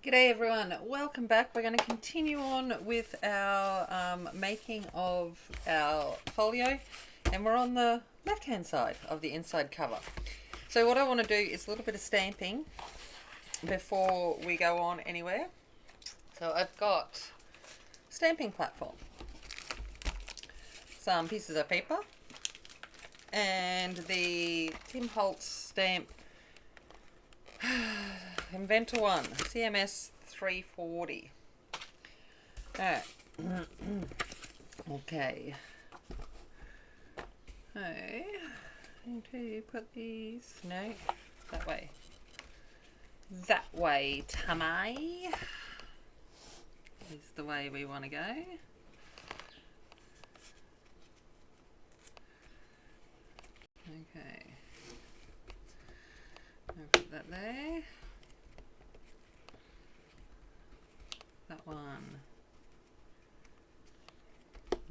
G'day everyone, welcome back. We're going to continue on with our making of our folio, and we're on the left hand side of the inside cover. So what I want to do is a little bit of stamping before we go on anywhere. So I've got stamping platform, some pieces of paper, and the Tim Holtz stamp Inventor 1 CMS 340. Alright. Okay. So, I'm going to put these, no, that way. That way, Tamai, is the way we want to go. Okay. I'll put that there. That one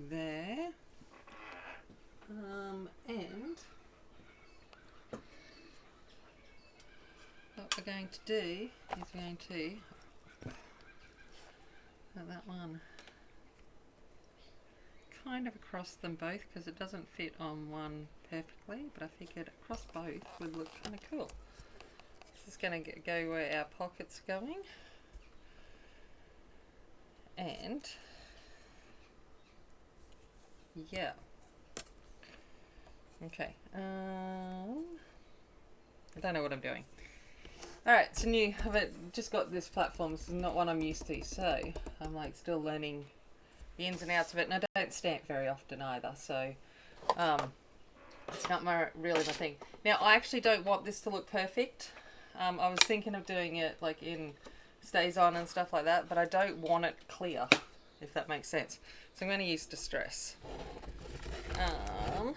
there. And what we're going to do is we're going to put that one kind of across them both because it doesn't fit on one perfectly, but I figured across both would look kind of cool. This is going to go where our pocket's going. And yeah, okay, I don't know what I'm doing. Alright, it's new. I've just got this platform. This is not one I'm used to, so I'm like still learning the ins and outs of it, and I don't stamp very often either, so it's not really my thing. Now I actually don't want this to look perfect. I was thinking of doing it like in stays on and stuff like that, but I don't want it clear, if that makes sense. So I'm going to use Distress. Oh,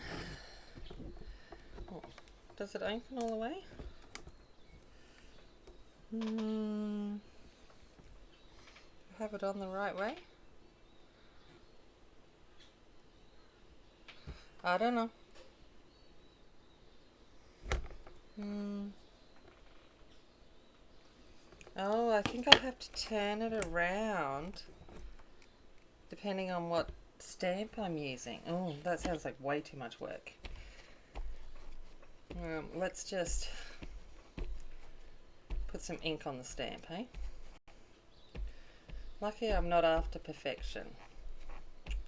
does it open all the way? Have it on the right way? I don't know. Oh, I think I'll have to turn it around depending on what stamp I'm using. Oh, that sounds like way too much work. Let's just put some ink on the stamp, hey? Lucky I'm not after perfection,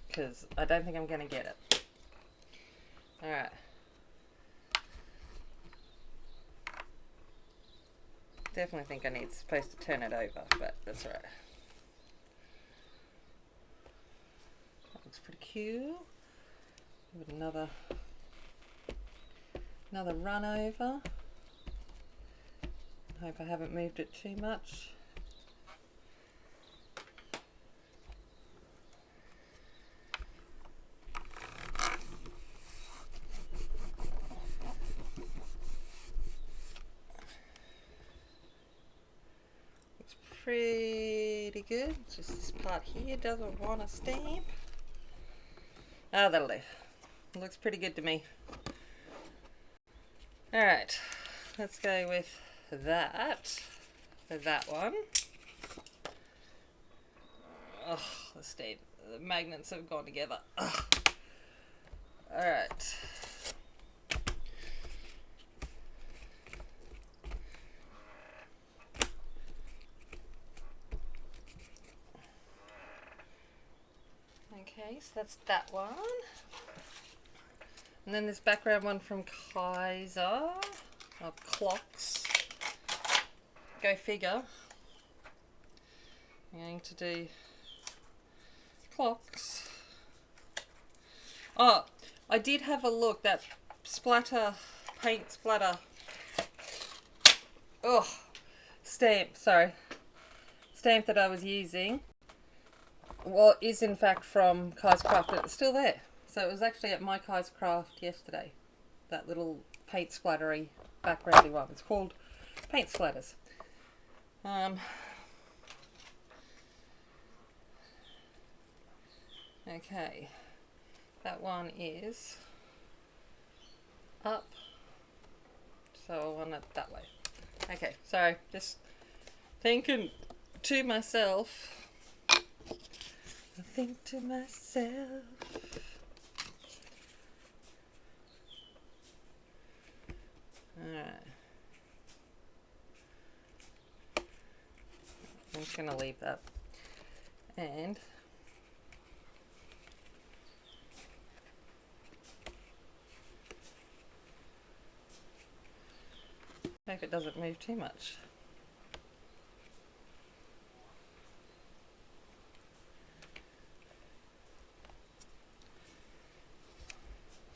because I don't think I'm going to get it. Alright. Definitely think I need supposed to turn it over, but that's alright. That looks pretty cute. Give it another run over. Hope I haven't moved it too much. Pretty good. Just this part here doesn't want to stamp. Oh, that'll do. It looks pretty good to me. Alright, let's go with that for that one. Oh, the magnets have gone together. Alright. Okay, so that's that one. And then this background one from Kaiser of clocks. Go figure. I'm going to do clocks. Oh, I did have a look. That paint splatter. Oh, stamp that I was using. Well, is in fact from Kaiser Craft, but it's still there. So it was actually at my Kaiser Craft yesterday. That little paint splattery backgroundy one. It's called Paint Splatters. Okay, that one is up, so I want it that way. Okay, sorry, just thinking to myself, I think to myself, alright, I'm just going to leave that, and hope it doesn't move too much.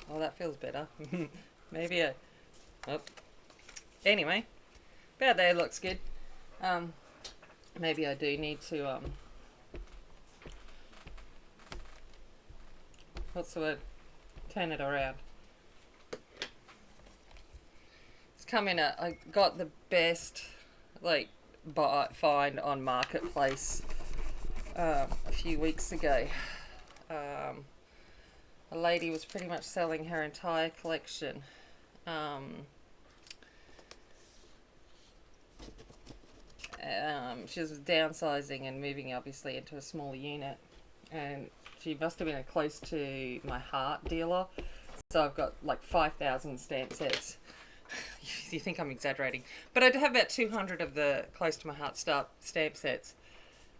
Oh, that feels better. Maybe a... Oh. Anyway, about there looks good. Maybe I do need to, what's the word? Turn it around. It's come in I got the best, like, find on Marketplace a few weeks ago. A lady was pretty much selling her entire collection. She was downsizing and moving obviously into a smaller unit, and she must have been a close to my heart dealer. So I've got like 5,000 stamp sets. You think I'm exaggerating, but I do have about 200 of the close to my heart stamp sets,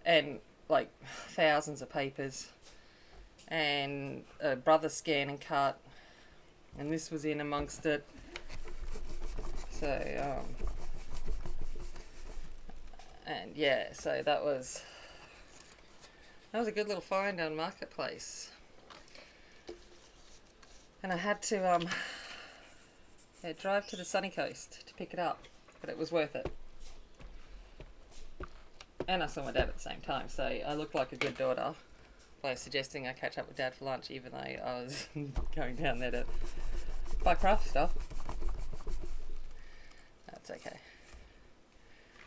and like thousands of papers, and a brother scan and cut, and this was in amongst it. So and yeah, so that was a good little find on Marketplace, and I had to drive to the sunny coast to pick it up, but it was worth it. And I saw my dad at the same time, so I looked like a good daughter by suggesting I catch up with Dad for lunch, even though I was going down there to buy craft stuff. That's okay.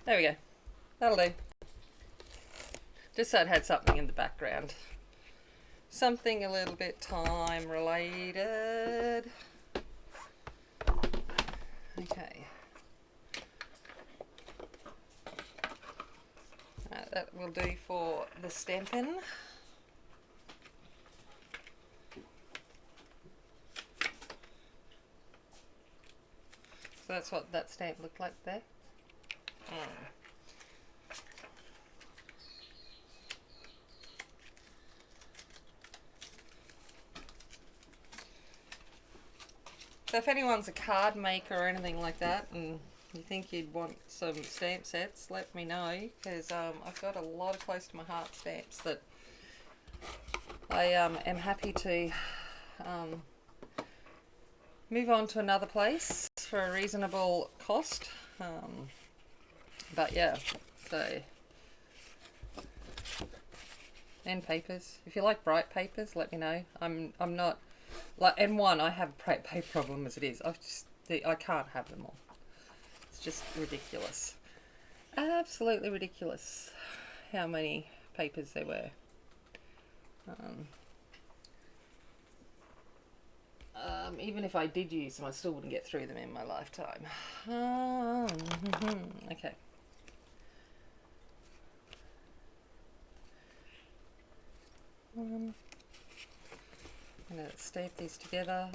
There we go. That'll do. Just so it had something in the background. Something a little bit time related. Okay. That will do for the stamping. So that's what that stamp looked like there. So if anyone's a card maker or anything like that, and you think you'd want some stamp sets, let me know, because I've got a lot of close to my heart stamps that I am happy to move on to another place for a reasonable cost. But yeah, so, and papers. If you like bright papers, let me know. I'm not like N1. I have a paper problem as it is. I can't have them all. It's just ridiculous, absolutely ridiculous, how many papers there were. Even if I did use them, I still wouldn't get through them in my lifetime. Okay. I'm going to stamp these together,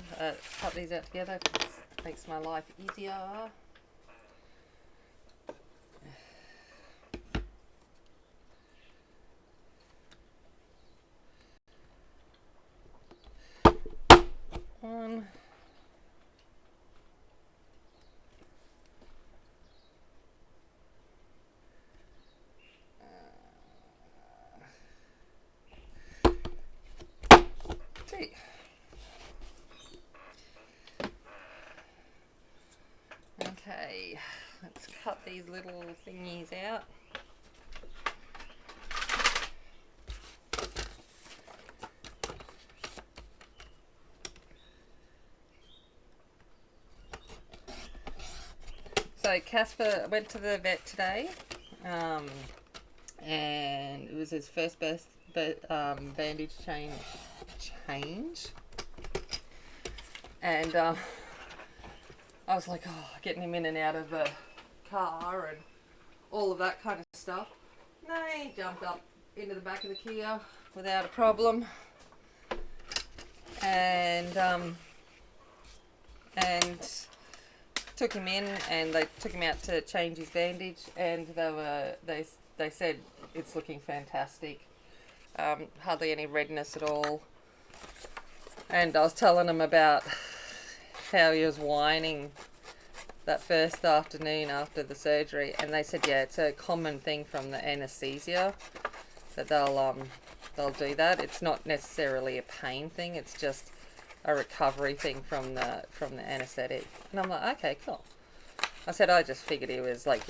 cut these out together, because it makes my life easier. One. Two. Okay, let's cut these little thingies out. So Casper went to the vet today, and it was his first bandage change, and I was like, oh, getting him in and out of the car and all of that kind of stuff. They jumped up into the back of the Kia without a problem, and took him in, and they took him out to change his bandage, and they said it's looking fantastic. Hardly any redness at all. And I was telling them about how he was whining that first afternoon after the surgery, and they said, yeah, it's a common thing from the anaesthesia that they'll do that. It's not necessarily a pain thing; it's just a recovery thing from the anaesthetic. And I'm like, okay, cool. I said, I just figured he was like,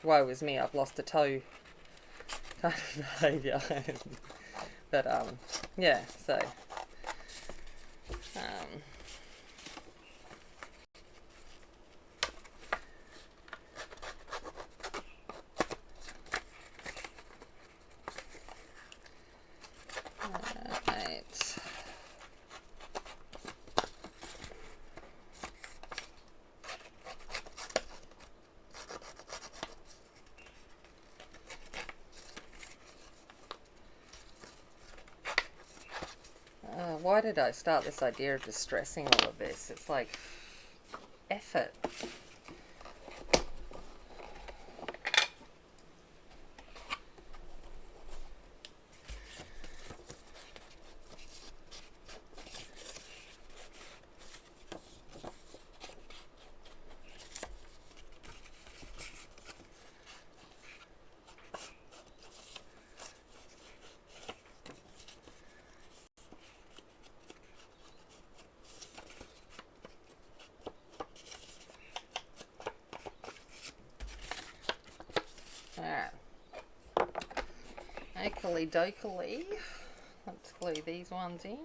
woe is me, I've lost a toe kind of behaviour. But yeah, so right. Why did I start this idea of distressing all of this? It's like effort. Alright. Okily dokily. Let's glue these ones in.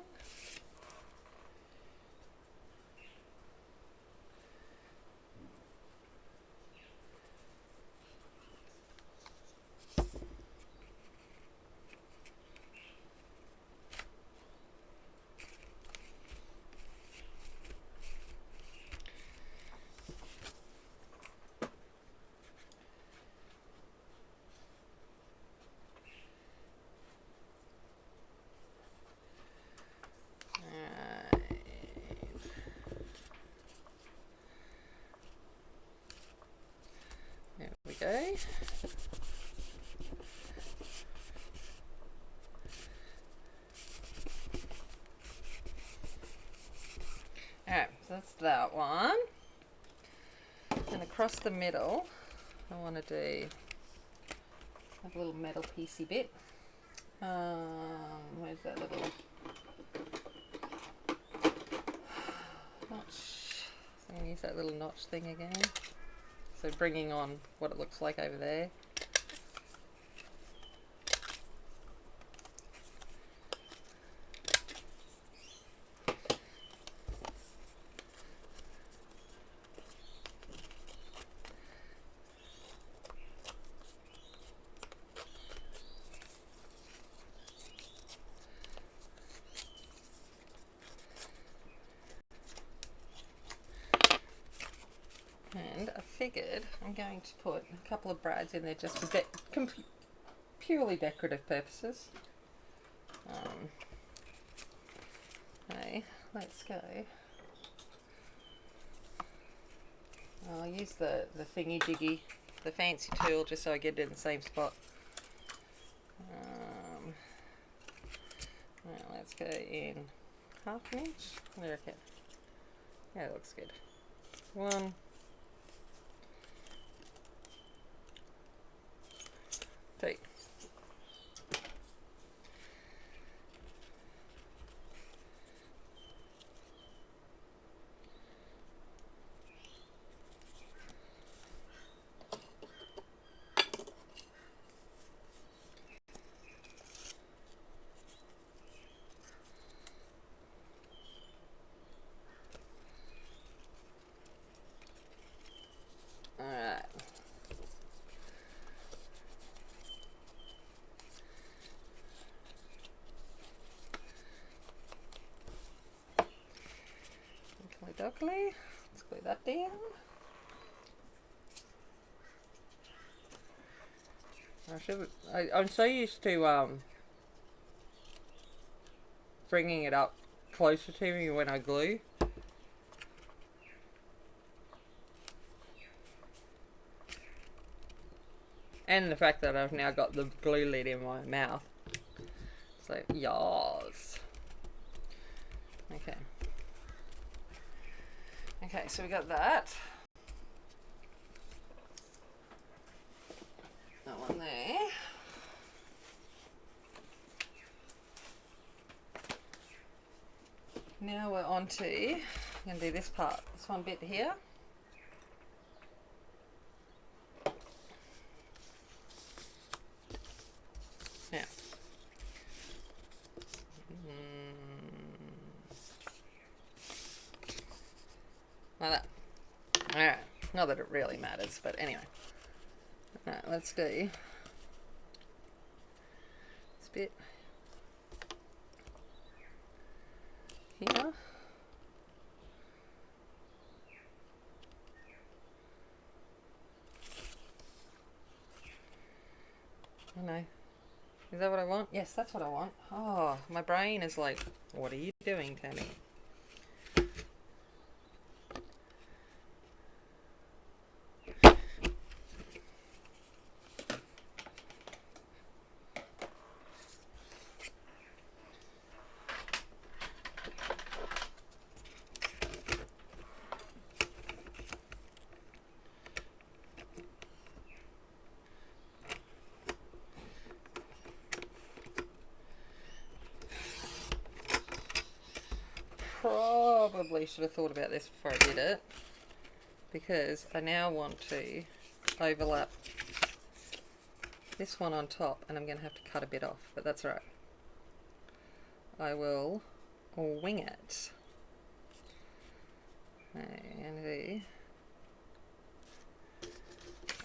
There we go. Alright, so that's that one. And across the middle, I want to do a little metal piecey bit. Where's that little notch? So I'm going to use that little notch thing again. So bringing on what it looks like over there. And I figured I'm going to put a couple of brads in there just for purely decorative purposes. Okay, let's go. I'll use the thingy jiggy, the fancy tool, just so I get it in the same spot. Right, let's go in half an inch. What do you reckon? Yeah, that looks good. 1, 2. Alright. Dockly. Let's glue that down. I'm so used to bringing it up closer to me when I glue. And the fact that I've now got the glue lid in my mouth. So, yas. Okay. Okay, so we got that. That one there. Now we're on to, I'm going to do this part, this one bit here. Now, like that. Alright, not that it really matters, but anyway. Alright, let's do this bit here. I know. Is that what I want? Yes, that's what I want. Oh, my brain is like, what are you doing, Tammy? Probably should have thought about this before I did it, because I now want to overlap this one on top, and I'm going to have to cut a bit off, but that's alright. I will wing it. And do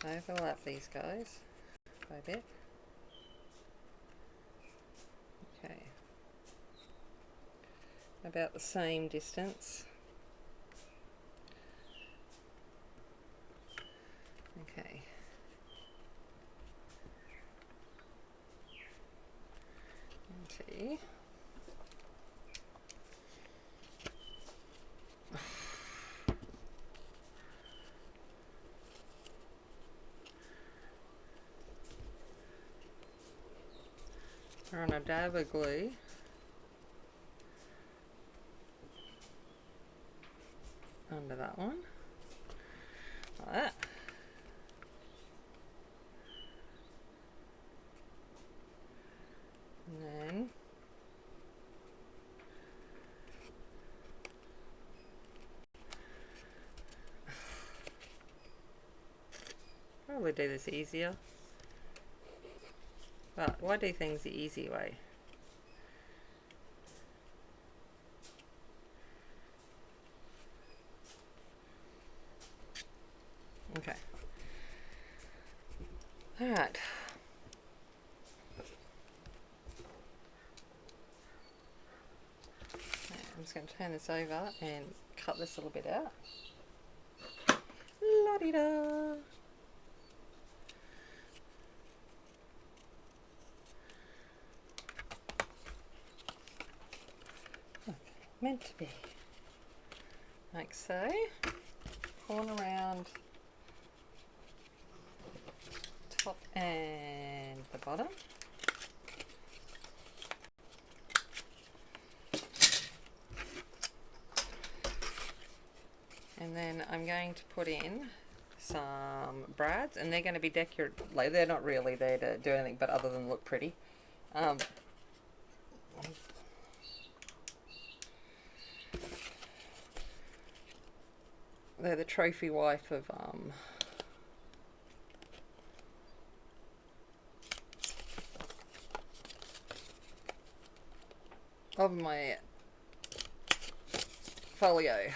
overlap these guys by a bit. Okay. About the same distance. Okay. Empty. We're on a dab of glue. Under that one. Like that. And then probably do this easier. But why do things the easy way? Okay. Alright. I'm just going to turn this over and cut this little bit out. La-di-da! Okay, meant to be. Like so. Corner around top and the bottom. And then I'm going to put in some brads, and they're going to be decorative. Like, they're not really there to do anything but other than look pretty. They're the trophy wife of my Folio.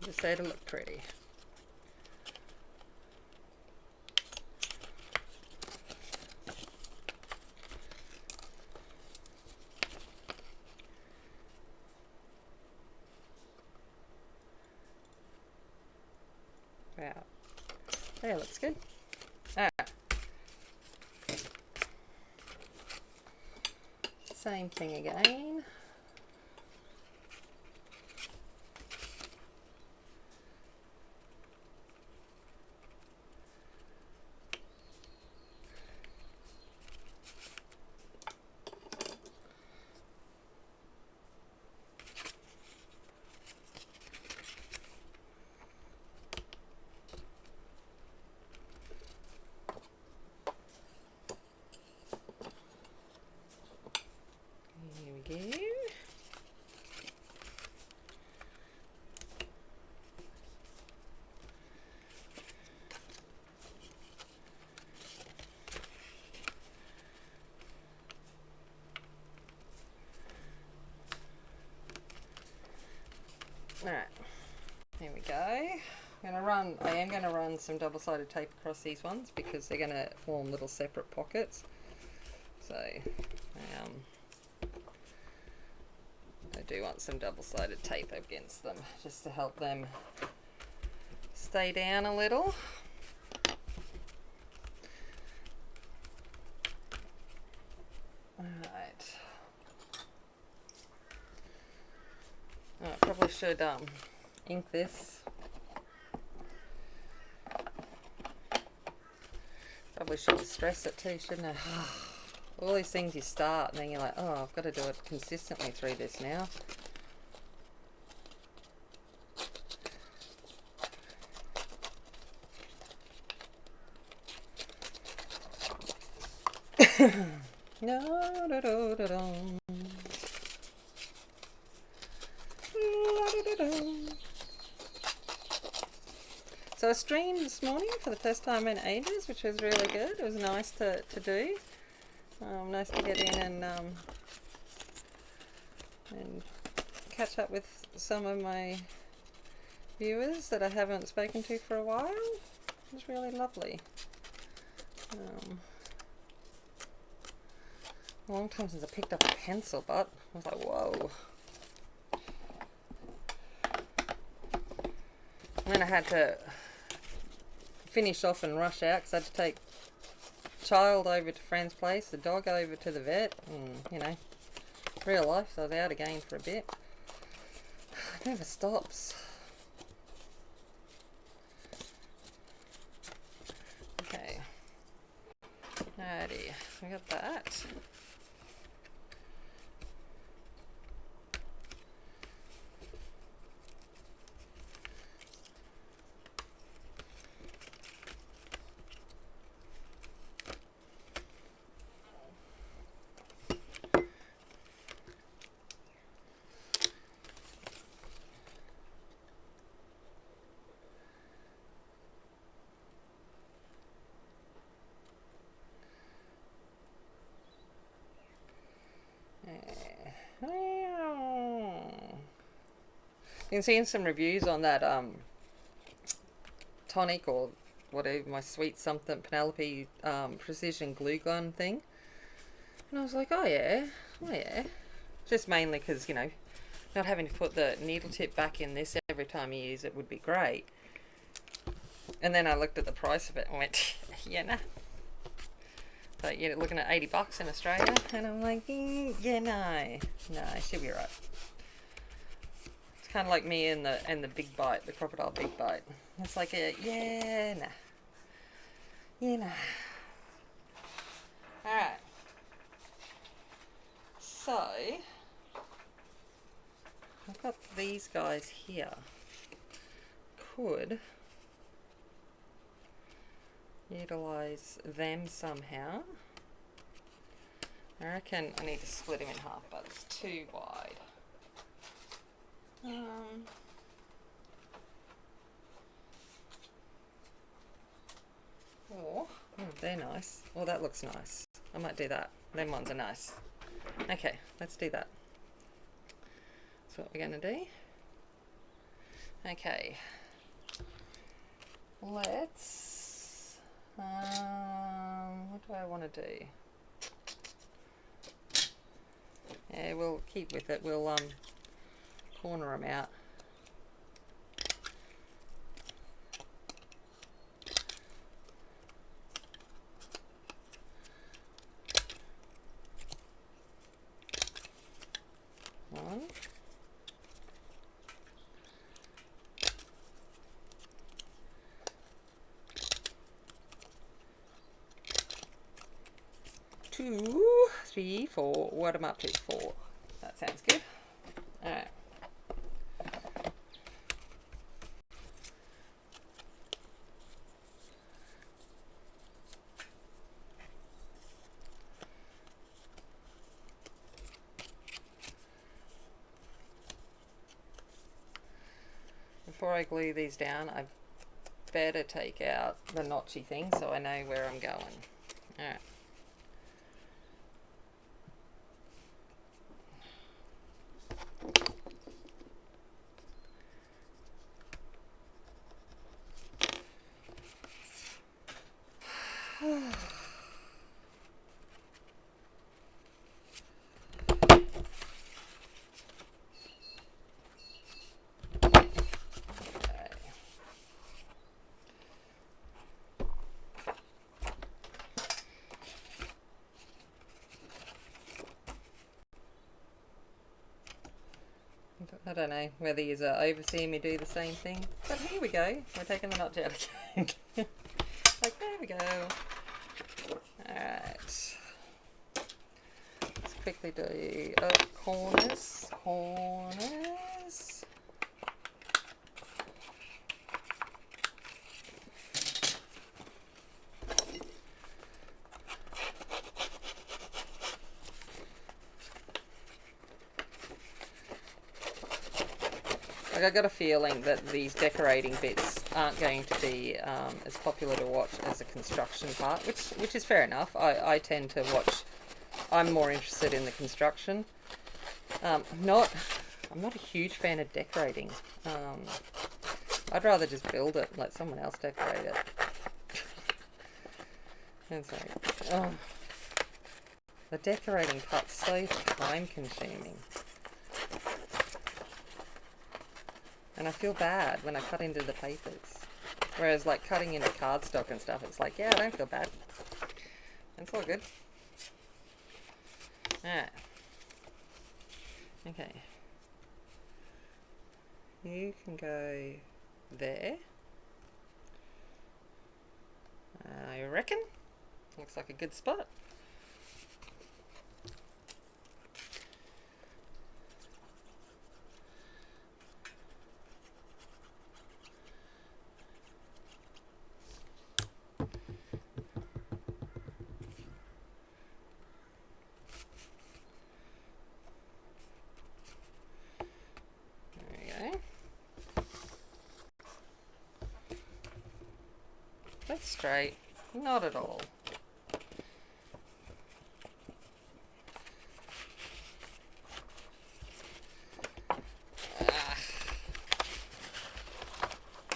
Just there to look pretty. Wow. There, looks good. Alright. Same thing again. Here we go. Alright, here we go. I am going to run some double-sided tape across these ones because they're going to form little separate pockets. So, I do want some double-sided tape against them just to help them stay down a little. Alright. I probably should ink this. Probably should stress it too, shouldn't I? All these things you start and then you're like, oh, I've got to do it consistently through this now. So I streamed this morning for the first time in ages, which was really good. It was nice to do. Nice to get in and catch up with some of my viewers that I haven't spoken to for a while. It was really lovely. A long time since I picked up a pencil, but I was like, whoa. And then I had to finish off and rush out because I had to take child over to friend's place, the dog over to the vet, and you know, real life, so I was out again for a bit. It never stops. Okay. Alrighty, we got that. Been seeing some reviews on that tonic or whatever, my sweet something Penelope precision glue gun thing, and I was like, oh yeah, just mainly because, you know, not having to put the needle tip back in this every time you use it would be great. And then I looked at the price of it and went, yeah, nah. So you're looking at $80 in Australia, and I'm like, yeah, no, she'll be right. It's kind of like me and the big bite, the crocodile big bite. It's like yeah, nah. All right. So I've got these guys here. Could utilize them somehow. I reckon I need to split them in half, but it's too wide. Oh, they're nice. Oh, that looks nice. I might do that. Them ones are nice. Okay, let's do that. That's what we're going to do. Okay. Let's... what do I want to do? Yeah, we'll keep with it. We'll corner them out. 2, 3, 4. What am I up to? 4. That sounds good. Alright. Before I glue these down, I better take out the notchy thing so I know where I'm going. Alright. I don't know whether you're overseeing me do the same thing, but here we go. We're taking the notch out again. Like, there we go. Alright. Let's quickly do corners. Like, I got a feeling that these decorating bits aren't going to be as popular to watch as the construction part, which is fair enough. I tend to watch. I'm more interested in the construction. I'm not a huge fan of decorating. I'd rather just build it, let someone else decorate it. It's like, oh, the decorating part's so time consuming. And I feel bad when I cut into the papers. Whereas, like, cutting into cardstock and stuff, it's like, yeah, I don't feel bad. It's all good. Alright. Okay. You can go there. I reckon. Looks like a good spot. That's straight. Not at all.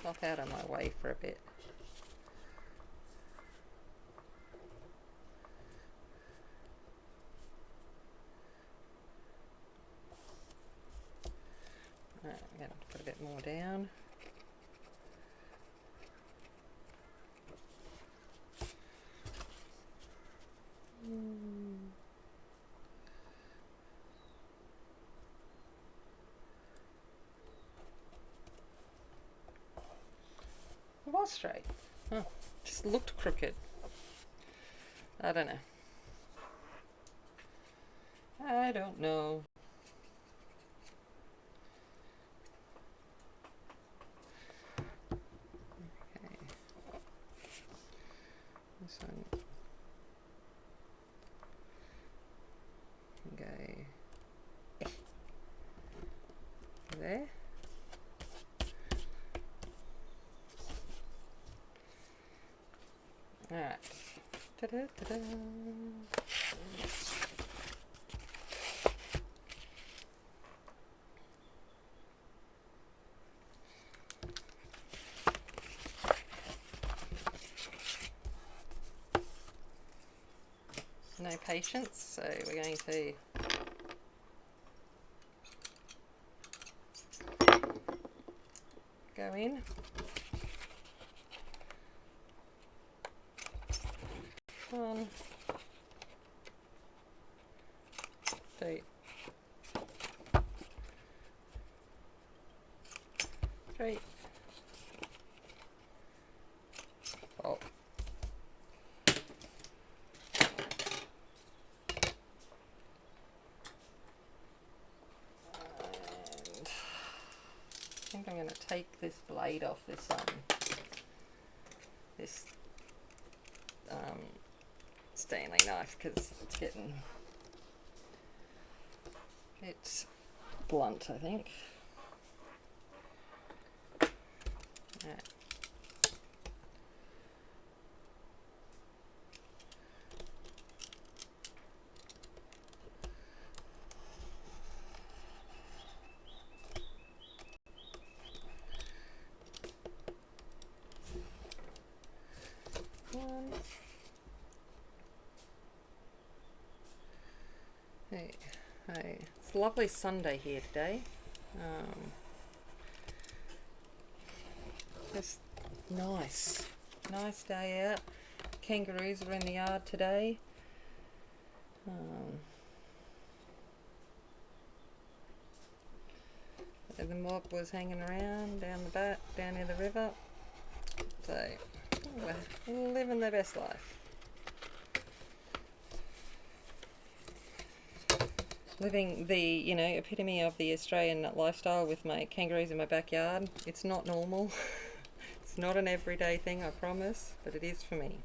Off out of my way for a bit. Alright, I'm going to have to put a bit more down. It was straight. Oh, just looked crooked. I don't know. I don't know. Okay. This one can go there. Alright. Ta-da-ta-da. No patience, so we're going to go in. One, two, three, four, take this blade off this Stanley knife because it's getting a bit blunt, I think. Right. Hey, it's a lovely Sunday here today. Just nice day out. Kangaroos are in the yard today. And the mob was hanging around down near the river. So we're living their best life. Living the, epitome of the Australian lifestyle with my kangaroos in my backyard. It's not normal. It's not an everyday thing, I promise, but it is for me.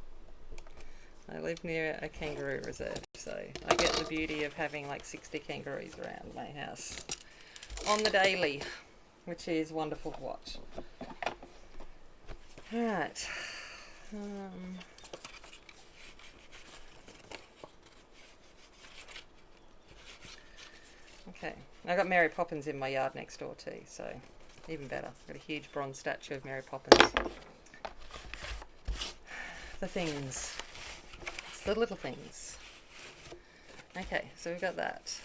I live near a kangaroo reserve, so I get the beauty of having like 60 kangaroos around my house on the daily, which is wonderful to watch. Alright. Okay, I got Mary Poppins in my yard next door too, so even better. I've got a huge bronze statue of Mary Poppins. The things. It's the little things. Okay, so we've got that.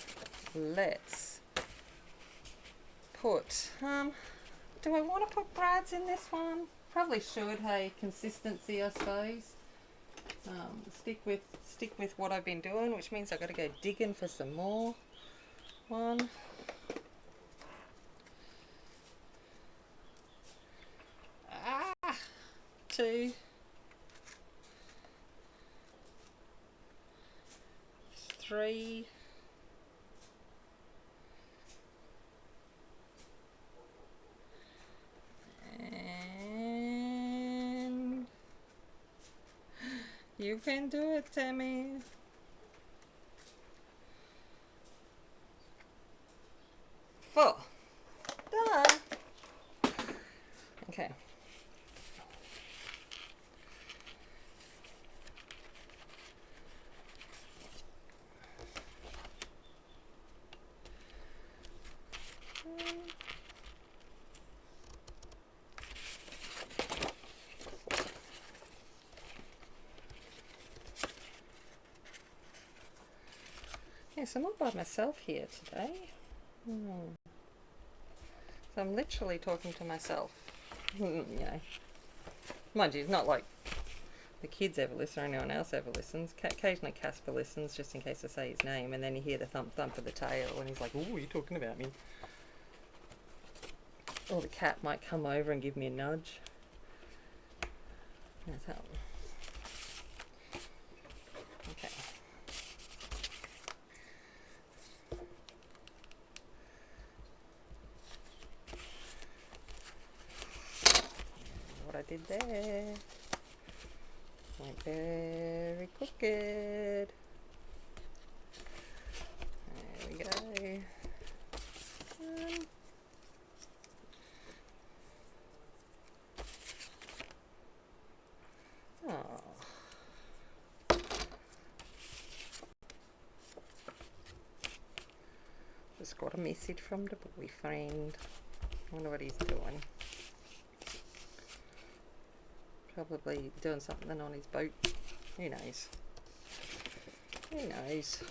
Let's put, do I want to put brads in this one? Probably should, hey, consistency I suppose. Stick with what I've been doing, which means I've got to go digging for some more. 1, 2, 3, and you can do it, Tammy. 4. Done. Okay. Yes, I'm not by myself here today. So I'm literally talking to myself. Mind you, it's not like the kids ever listen or anyone else ever listens. Occasionally Casper listens, just in case I say his name, and then you hear the thump thump of the tail, and he's like, "Oh, you're talking about me." Or the cat might come over and give me a nudge. That's how. Okay. What I did there went very crooked. There we go. Just got a message from the boyfriend. I wonder what he's doing. Probably doing something on his boat. Who knows? Who knows?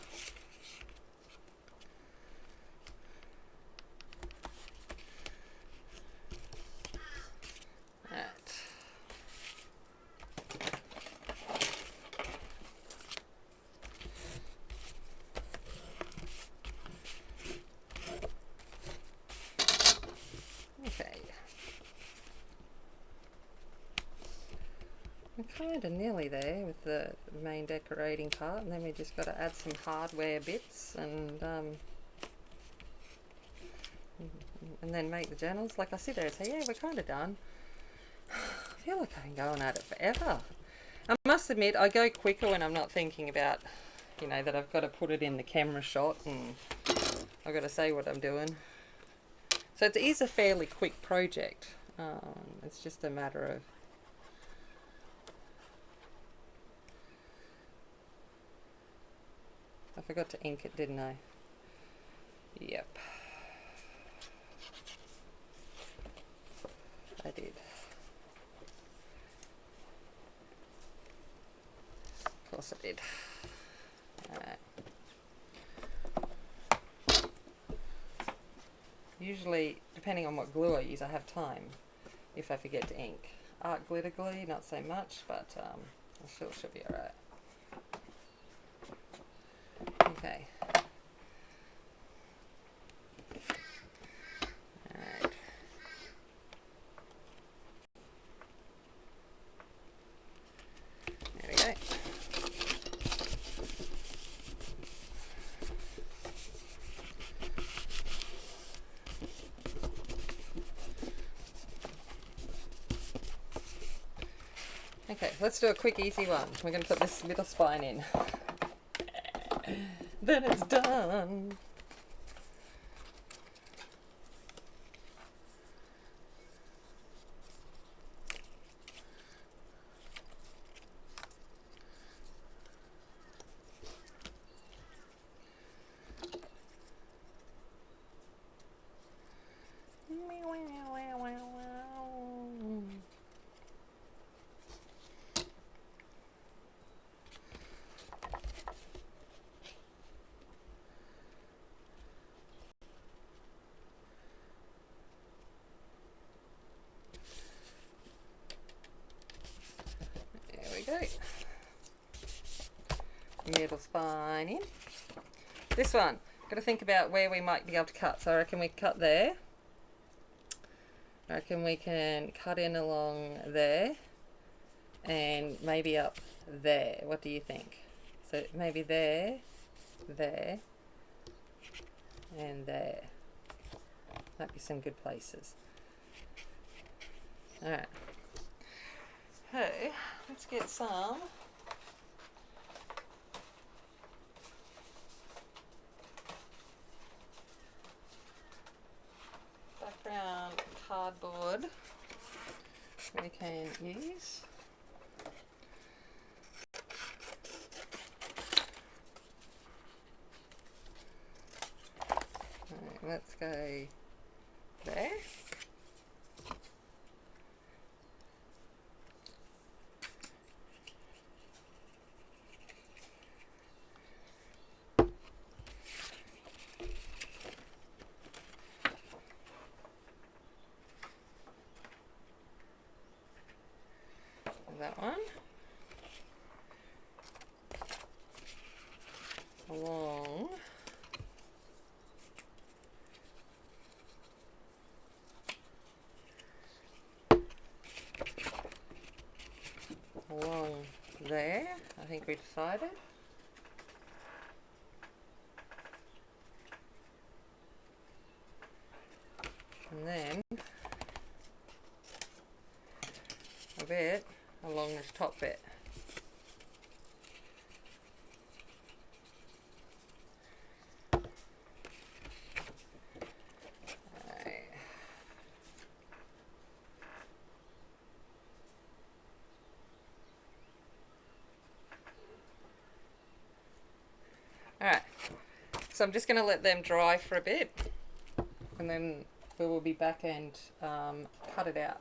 Right. Okay. I'm kind of nearly there with the main decorating part, and then we just got to add some hardware bits and and then make the journals. Like I sit there and say, yeah, we're kind of done. I feel like I've been going at it forever. I must admit, I go quicker when I'm not thinking about, you know, that I've got to put it in the camera shot and I've got to say what I'm doing. So it is a fairly quick project. It's just a matter of... I forgot to ink it, didn't I? Yep. I did. Of course I did. Alright. Usually, depending on what glue I use, I have time if I forget to ink. Art glitter glue, not so much, but I'm sure it should be alright. Okay. Alright. There we go. Okay, let's do a quick easy one. We're going to put this little spine in. Then it's done. Go. Middle spine in. This one, got to think about where we might be able to cut. So I reckon we cut there. I reckon we can cut in along there and maybe up there. What do you think? So maybe there, there, and there. Might be some good places. Alright. Hey, let's get some background cardboard we can use. Right, let's go there. That one along there, I think we decided. And then a bit along this top bit. Alright, so I'm just going to let them dry for a bit and then we will be back and cut it out.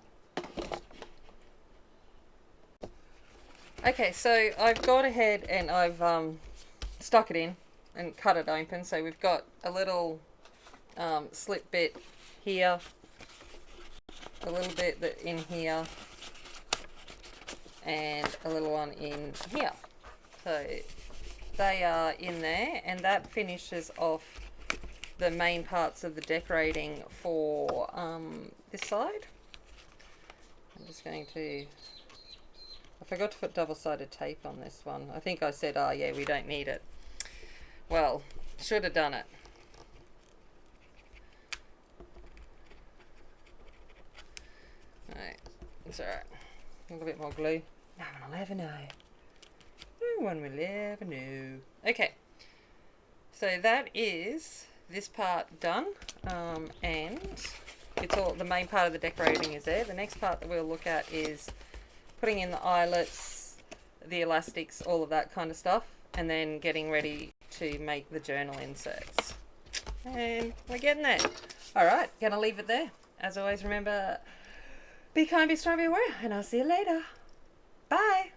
Okay, so I've gone ahead and I've stuck it in and cut it open. So we've got a little slip bit here, a little bit in here, and a little one in here. So they are in there, and that finishes off the main parts of the decorating for this side. I'm just going to... I forgot to put double-sided tape on this one. I think I said, oh yeah, we don't need it. Well, should have done it. It's alright. A little bit more glue. No one will ever know. No one will ever know. Okay. So that is this part done. And it's all, the main part of the decorating is there. The next part that we'll look at is putting in the eyelets, the elastics, all of that kind of stuff. And then getting ready to make the journal inserts. And we're getting there. Alright, gonna leave it there. As always, remember, be kind, be strong, be aware, and I'll see you later. Bye.